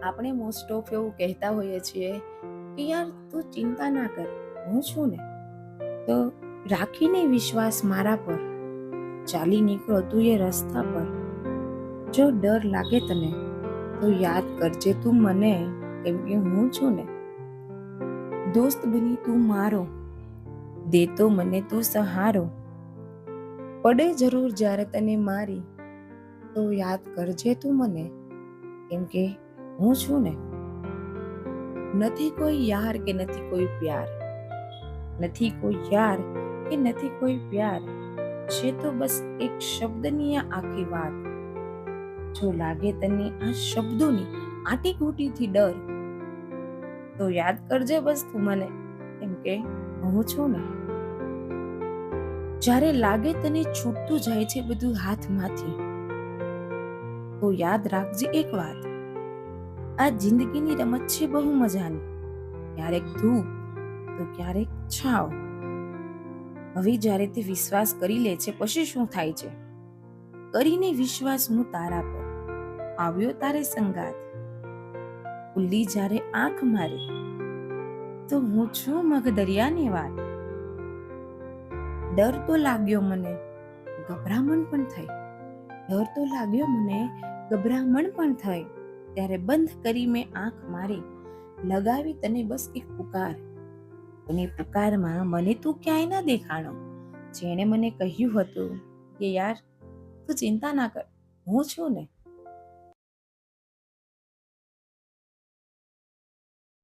આપણે most of એવું કહેતા હોઈએ છીએ કે યાર તું ચિંતા ના કર, હું છું ને. તો રાખીને વિશ્વાસ મારા પર, ચાલી નીકળો તું એ રસ્તા પર. જો ડર લાગે તને તો યાદ કરજે તું મને, કેમ કે હું છું ને. દોસ્ત બની તું મારો, દેતો મને તું સહારો. પડે જરૂર જ્યારે તને મારી, તો યાદ કરજે તું મને, કેમ કે હું છું ને. નથી કોઈ યાર કે નથી કોઈ પ્યાર, નથી કોઈ યાર કે નથી કોઈ પ્યાર, છે તો બસ એક શબ્દની આ આખી વાત. જો લાગે તને આ શબ્દોની આટી ઘૂંટીથી ડર, તો યાદ કરજે બસ તું મને, કેમ કે હું છું ને. જ્યારે લાગે તને છૂટતું જાય છે બધું હાથમાંથી, તો યાદ રાખજે એક વાત, આ જિંદગીની રમત છે બહુ મજાની. ક્યારેક ધૂપ તો ક્યારેક છાવ. હવે જ્યારે તે વિશ્વાસ કરી લે છે પછી શું થાય છે? કરીને વિશ્વાસ હું તારા પર, આવ્યો તારે સંગાત. ખુલ્લી જ્યારે આંખ મારી, તો હું છું મગ દરિયાની વાત. ડર તો લાગ્યો મને, ગભરામણ પણ થઈ. ડર તો લાગ્યો મને, ગભરામણ પણ થઈ. ત્યારે બંધ કરી મેં આંખ મારી, લગાવી તને બસ એક પુકાર. અને પુકારમાં મને તું ક્યાંય ના દેખાણો. જેણે મને કહ્યું હતું કે યાર તું ચિંતા ના કર, હું છું ને.